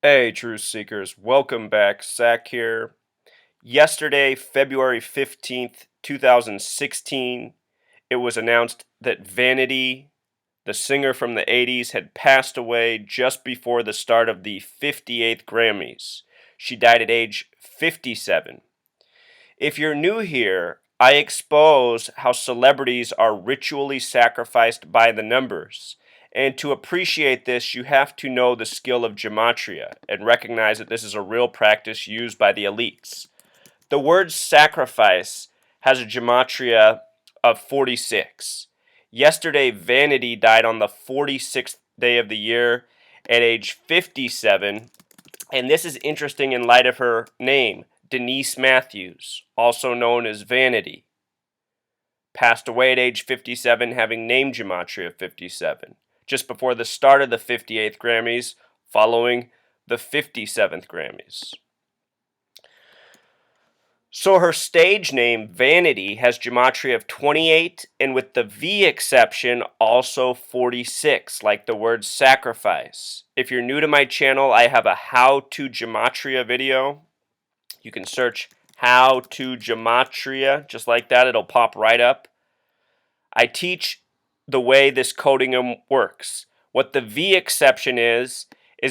Hey, Truth Seekers, welcome back. Zach here. Yesterday, February 15th, 2016, it was announced that Vanity, the singer from the 80s, had passed away just before the start of the 58th Grammys. She died at age 57. If you're new here, I expose how celebrities are ritually sacrificed by the numbers. And to appreciate this, you have to know the skill of gematria and recognize that this is a real practice used by the elites. The word sacrifice has a gematria of 46. Yesterday, Vanity died on the 46th day of the year at age 57, and this is interesting in light of her name, Denise Matthews, also known as Vanity. Passed away at age 57, having name gematria of 57, just before the start of the 58th Grammys, following the 57th Grammys. So her stage name, Vanity, has gematria of 28, and with the V exception, also 46, like the word sacrifice. If you're new to my channel, I have a how to gematria video. You can search how to gematria, just like that, it'll pop right up. I teach the way this coding works. What the V exception is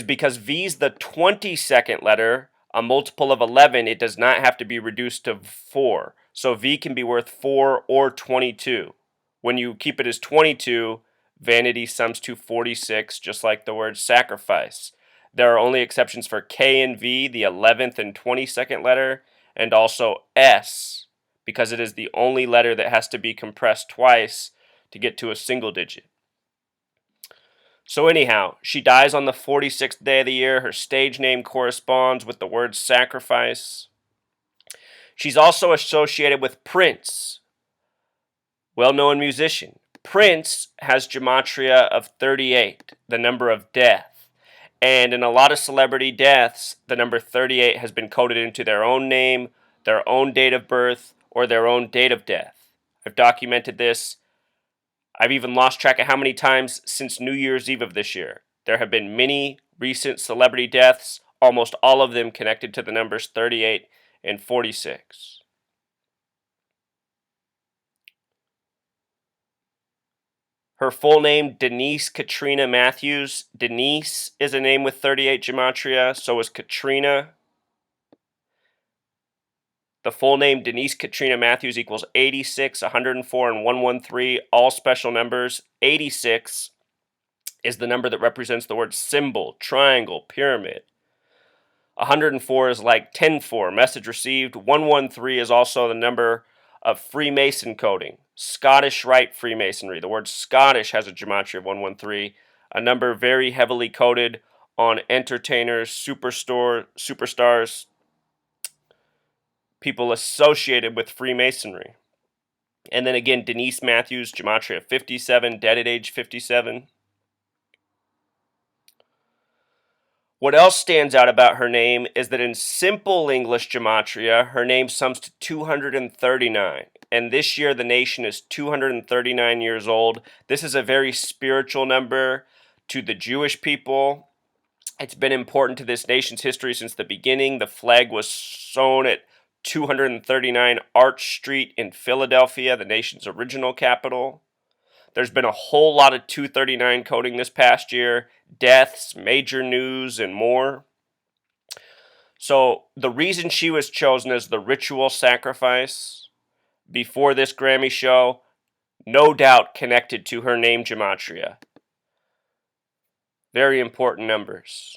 because V is the 22nd letter, a multiple of 11, it does not have to be reduced to 4. So V can be worth 4 or 22. When you keep it as 22, Vanity sums to 46, just like the word sacrifice. There are only exceptions for K and V, the 11th and 22nd letter, and also S, because it is the only letter that has to be compressed twice to get to a single digit. So anyhow, she dies on the 46th day of the year. Her stage name corresponds with the word sacrifice. She's also associated with Prince, well-known musician. Prince has gematria of 38, the number of death. And in a lot of celebrity deaths, the number 38 has been coded into their own name, their own date of birth, or their own date of death. I've documented this. I've even lost track of how many times since New Year's Eve of this year. There have been many recent celebrity deaths, almost all of them connected to the numbers 38 and 46. Her full name, Denise Katrina Matthews. Denise is a name with 38 gematria, so is Katrina. The full name, Denise Katrina Matthews, equals 86, 104, and 113, all special numbers. 86 is the number that represents the word symbol, triangle, pyramid. 104 is like 10-4, message received. 113 is also the number of Freemason coding, Scottish Rite Freemasonry. The word Scottish has a gematria of 113, a number very heavily coded on entertainers, superstars, people associated with Freemasonry. And then again, Denise Matthews, gematria of 57, dead at age 57. What else stands out about her name is that in simple English gematria, her name sums to 239. And this year, the nation is 239 years old. This is a very spiritual number to the Jewish people. It's been important to this nation's history since the beginning. The flag was sewn at 239 Arch Street in Philadelphia, the nation's original capital. There's been a whole lot of 239 coding this past year, deaths, major news, and more. So the reason she was chosen as the ritual sacrifice before this Grammy show, no doubt connected to her name gematria. Very important numbers.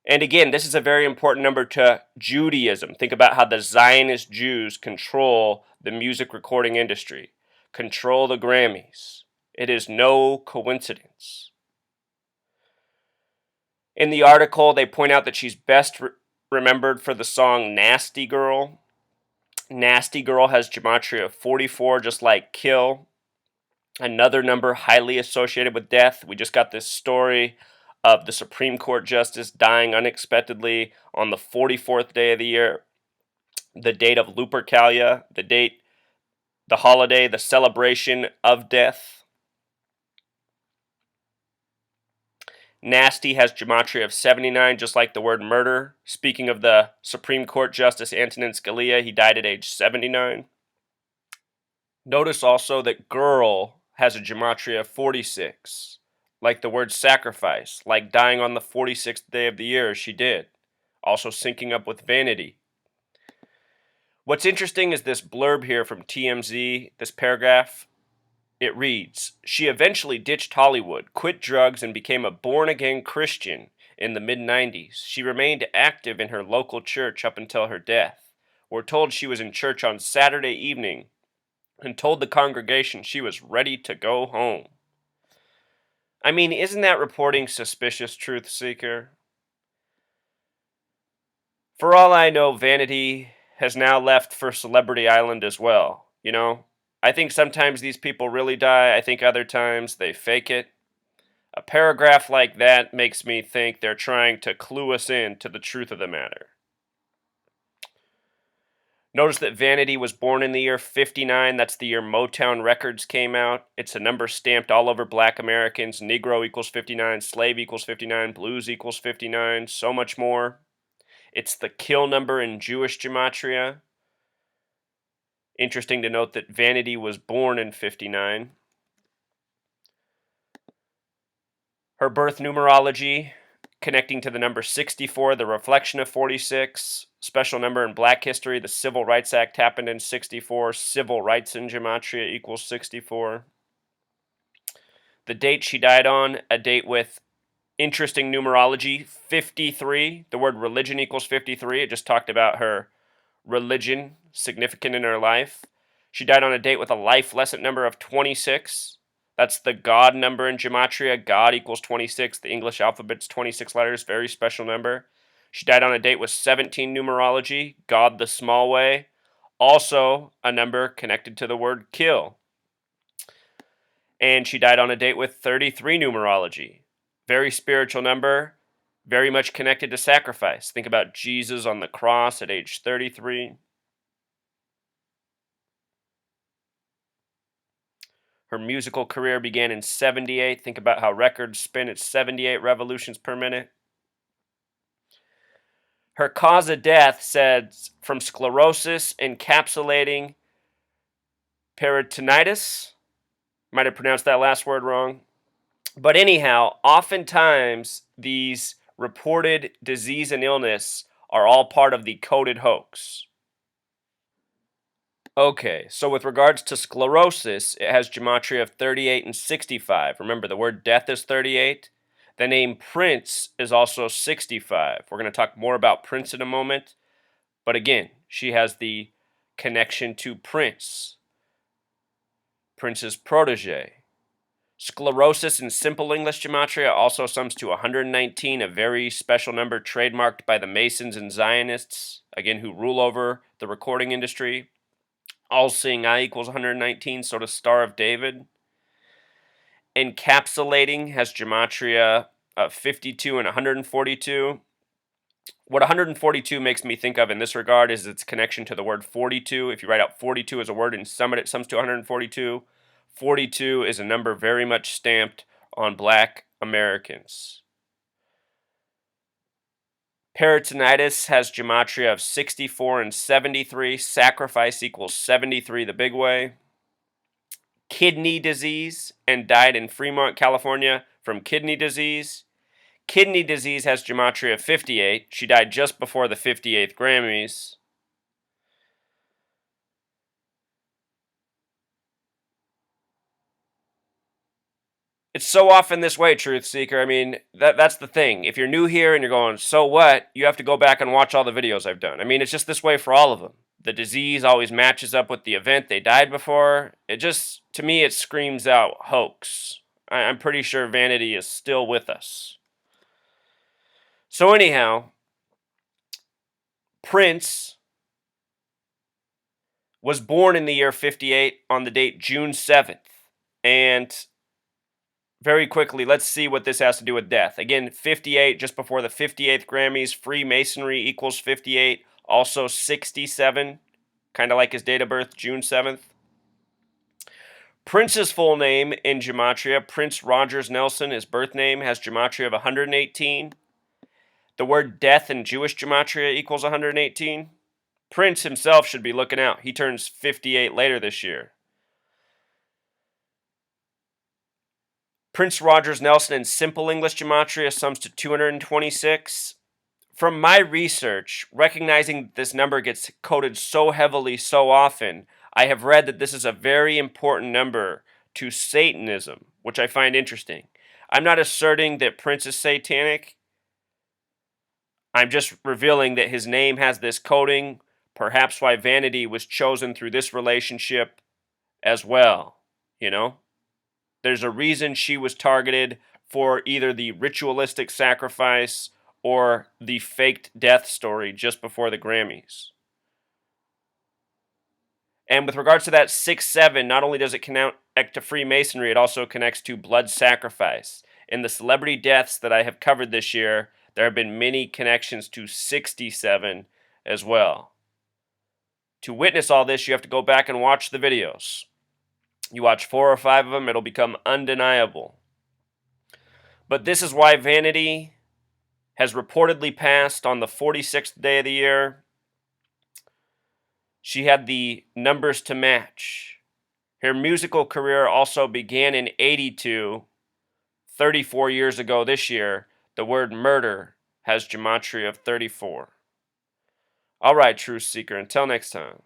And again, this is a very important number to Judaism. Think about how the Zionist Jews control the music recording industry, control the Grammys. It is no coincidence. In the article, they point out that she's best remembered for the song Nasty Girl. Nasty Girl has gematria of 44, just like Kill. Another number highly associated with death. We just got this story of the Supreme Court Justice dying unexpectedly on the 44th day of the year. The date of Lupercalia, the holiday, the celebration of death. Nasty has gematria of 79, just like the word murder. Speaking of the Supreme Court Justice Antonin Scalia, he died at age 79. Notice also that girl has a gematria of 46, like the word sacrifice, like dying on the 46th day of the year as she did, also syncing up with vanity. What's interesting is this blurb here from TMZ, this paragraph. It reads, she eventually ditched Hollywood, quit drugs, and became a born-again Christian in the mid-90s. She remained active in her local church up until her death. We're told she was in church on Saturday evening and told the congregation she was ready to go home. I mean, isn't that reporting suspicious, truth seeker? For all I know, Vanity has now left for Celebrity Island as well, you know? I think sometimes these people really die. I think other times they fake it. A paragraph like that makes me think they're trying to clue us in to the truth of the matter. Notice that Vanity was born in the year 59. That's the year Motown Records came out. It's a number stamped all over black Americans. Negro equals 59, slave equals 59, blues equals 59, so much more. It's the kill number in Jewish gematria. Interesting to note that Vanity was born in 59. Her birth numerology, connecting to the number 64, the reflection of 46, special number in black history, the Civil Rights Act happened in 64, civil rights in gematria equals 64. The date she died on, a date with interesting numerology, 53. The word religion equals 53. It just talked about her religion, significant in her life. She died on a date with a life lesson number of 26. That's the God number in gematria. God equals 26. The English alphabet's 26 letters, very special number. She died on a date with 17 numerology, God the small way. Also a number connected to the word kill. And she died on a date with 33 numerology. Very spiritual number, very much connected to sacrifice. Think about Jesus on the cross at age 33. Her musical career began in 78. Think about how records spin at 78 revolutions per minute. Her cause of death says from sclerosis encapsulating peritonitis. Might have pronounced that last word wrong. But anyhow, oftentimes these reported disease and illness are all part of the coded hoax. Okay, so with regards to sclerosis, it has gematria of 38 and 65. Remember, the word death is 38. The name Prince is also 65. We're going to talk more about Prince in a moment. But again, she has the connection to Prince, Prince's protege. Sclerosis in simple English gematria also sums to 119, a very special number trademarked by the Masons and Zionists, again, who rule over the recording industry. All-seeing eye equals 119, sort of Star of David. Encapsulating has gematria of 52 and 142. What 142 makes me think of in this regard is its connection to the word 42. If you write out 42 as a word and sum it sums to 142. 42 is a number very much stamped on black Americans. Peritonitis has gematria of 64 and 73. Sacrifice equals 73 the big way. Kidney disease, and died in Fremont, California from kidney disease. Kidney disease has gematria of 58. She died just before the 58th Grammys. It's so often this way, truth seeker. I mean, that's the thing. If you're new here and you're going, so what? You have to go back and watch all the videos I've done. I mean, it's just this way for all of them. The disease always matches up with the event they died before. It just, to me, it screams out hoax. I'm pretty sure Vanity is still with us. So anyhow, Prince was born in the year 58 on the date June 7th. And very quickly, let's see what this has to do with death. Again, 58, just before the 58th Grammys. Freemasonry equals 58. Also 67, kind of like his date of birth, June 7th. Prince's full name in gematria, Prince Rogers Nelson, his birth name, has gematria of 118. The word death in Jewish gematria equals 118. Prince himself should be looking out. He turns 58 later this year. Prince Rogers Nelson in simple English gematria sums to 226. From my research, recognizing that this number gets coded so heavily so often, I have read that this is a very important number to Satanism, which I find interesting. I'm not asserting that Prince is satanic. I'm just revealing that his name has this coding, perhaps why Vanity was chosen through this relationship as well, you know? There's a reason she was targeted for either the ritualistic sacrifice or the faked death story just before the Grammys. And with regards to that 6-7, not only does it connect to Freemasonry, it also connects to blood sacrifice. In the celebrity deaths that I have covered this year, there have been many connections to 67 as well. To witness all this, you have to go back and watch the videos. You watch 4 or 5 of them, it'll become undeniable. But this is why Vanity has reportedly passed on the 46th day of the year. She had the numbers to match. Her musical career also began in 82, 34 years ago this year. The word murder has gematria of 34. All right, Truth Seeker, until next time.